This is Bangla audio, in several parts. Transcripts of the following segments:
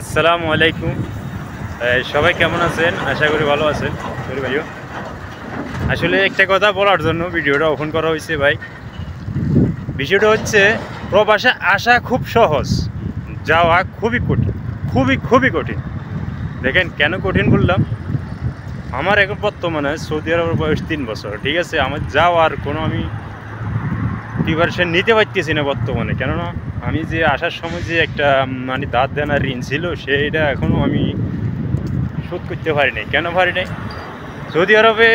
আসসালামু আলাইকুম। সবাই কেমন আছেন? আশা করি ভালো আছেন। সরি ভাইও, আসলে একটা কথা বলার জন্য ভিডিওটা ওপেন করা হয়েছে ভাই। বিষয়টা হচ্ছে, প্রবাসে আসা খুব সহজ, যাওয়া খুবই কঠিন, খুবই খুবই কঠিন। দেখেন কেন কঠিন বললাম। আমার এখন বর্তমানে সৌদি আরবের বয়স 3 বছর, ঠিক আছে। আমার যাওয়ার কোনো আমি প্রিপারেশন নিতে পারতেছি না বর্তমানে, কেননা আমি যে আসার সময় যে একটা মানে দাঁত দেনার ঋণ ছিল, সেইটা এখনও আমি শোধ করতে পারি নাই। কেন পারি নাই? সৌদি আরবে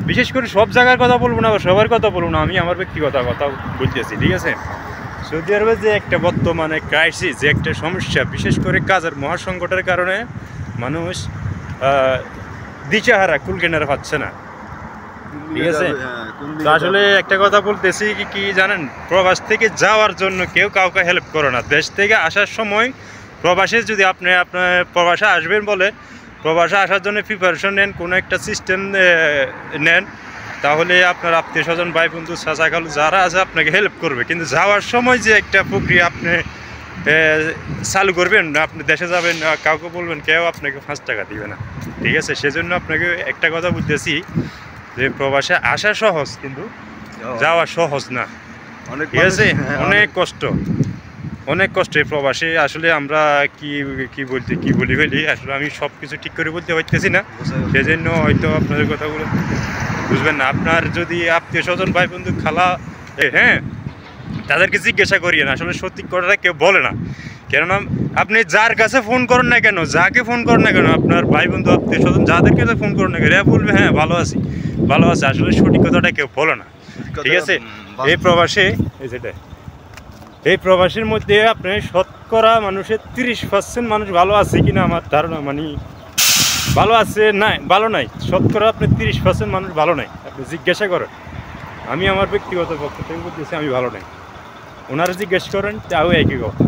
বিশেষ করে সব জায়গার কথা বলবো না, সবার কথা বলবো না, আমি আমার ব্যক্তিগত কথা বলতেছি, ঠিক আছে। সৌদি আরবে যে একটা বর্তমানে ক্রাইসিস, যে একটা সমস্যা, বিশেষ করে কাজের মহাসংকটের কারণে মানুষ দিশাহারা, কুল কেনার পাচ্ছে না, ঠিক আছে। তো আসলে একটা কথা বলতেছি কি জানেন, প্রবাস থেকে যাওয়ার জন্য কেউ কাউকে হেল্প করে না। দেশ থেকে আসার সময় প্রবাসে যদি আপনার প্রবাসে আসবেন বলে, প্রবাসে আসার জন্য প্রিপারেশন নেন, কোনো একটা সিস্টেম নেন, তাহলে আপনার আত্মীয় স্বজন, ভাই বন্ধু, চাচা খালু যারা আছে আপনাকে হেল্প করবে। কিন্তু যাওয়ার সময় যে একটা প্রক্রিয়া আপনি চালু করবেন, আপনি দেশে যাবেন, কাউকে বলবেন, কেউ আপনাকে 5 টাকা দিবে না, ঠিক আছে। সেজন্য আপনাকে একটা কথা বলতেছি যে প্রবাসে আসা সহজ, কিন্তু যাওয়া সহজ না, ঠিক আছে। অনেক কষ্ট, অনেক কষ্ট এই প্রবাসে। আসলে আমরা কি বলি ফেলি, আসলে আমি সব কিছু ঠিক করে বলতে পারতেছি না, সেজন্য হয়তো আপনাদের কথাগুলো বুঝবেন না। আপনার যদি আত্মীয় স্বজন, ভাই বন্ধু, খালা, হ্যাঁ, তাদেরকে জিজ্ঞাসা করিয়েন। আসলে সত্যি কথাটা কেউ বলে না, কেননা আপনি যার কাছে ফোন করেন না কেন, যাকে ফোন করেন না কেন, আপনার ভাই বন্ধু, আত্মীয় স্বজন, যাদেরকে ফোন করেন না কেন, এরা বলবে হ্যাঁ ভালো আছি, ভালো আছে। আসলে সঠিক কথাটা কেউ বলে না, ঠিক আছে। এই প্রবাসে এই প্রবাসের মধ্যে আপনার শতকরা মানুষের 30% মানুষ ভালো আছে কিনা আমার ধারণা, মানে ভালো আছে না, ভালো নাই। শতকরা আপনি 30% মানুষ ভালো নাই, আপনি জিজ্ঞাসা করেন। আমি আমার ব্যক্তিগত পক্ষ থেকে বলতেছি আমি ভালো নাই। ওনারা জিজ্ঞেস করেন, তাও একই কথা।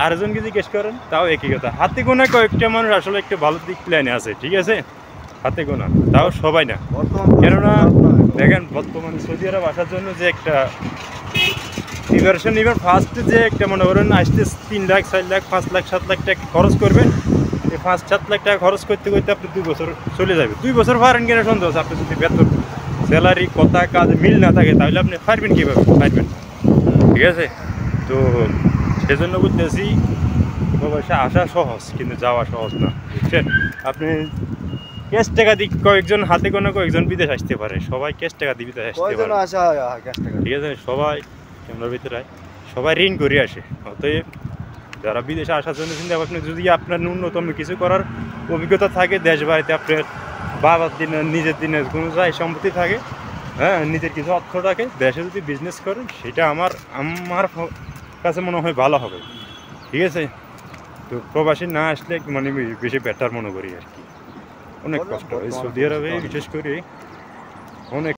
আরেকজনকে জিজ্ঞেস করেন, তাও একই কথা। হাতে গোনা কয়েকটা মানুষ আসলে একটা ভালো দিক প্ল্যানে আছে, ঠিক আছে, হাতে গোনা, তাও সবাই না। কেননা দেখেন, বর্তমানে সৌদি আরব আসার জন্য যে একটা প্রিপারেশন নেবেন, ফার্স্টে যে একটা মনে করেন আসতে 3 লাখ, 4 লাখ, 5 লাখ, 7 লাখ টাকা খরচ করবেন। এই 5-7 লাখ টাকা খরচ করতে করতে আপনি 2 বছর চলে যাবে। 2 বছর পারেন কিনা সন্দেহ আছে। আপনি যদি বেতন, স্যালারি, কথা, কাজ মিল না থাকে, তাহলে আপনি পারবেন কীভাবে? পারবেন, ঠিক আছে। তো সেজন্য বলতেছি, প্রবাসে আসা সহজ, কিন্তু যাওয়া সহজ না, বুঝছেন। আপনি ক্যাশ টাকা দিয়ে কয়েকজন, হাতে কোনো কয়েকজন বিদেশ আসতে পারে, সবাই ক্যাশ টাকা দিয়ে বিদেশ আসতে পারে, ঠিক আছে। সবাই ক্যামেরার ভিতরে সবাই ঋণ করে আসে। অতএব যারা বিদেশে আসার জন্য চিন্তা ভাবনা, যদি আপনার ন্যূনতম কিছু করার অভিজ্ঞতা থাকে, দেশ বাড়িতে আপনার বাবার দিনের, নিজের দিনের কোনো যাই সম্পত্তি থাকে, হ্যাঁ, নিজের কিছু অর্থ থাকে, দেশে যদি বিজনেস করেন, সেটা আমার কাছে মনে হয় ভালো হবে, ঠিক আছে। তো প্রবাসী না আসলে মানে বেশি বেটার মনে করি আর কি। অনেক কষ্ট এই সৌদি আরবে, বিশেষ করে অনেক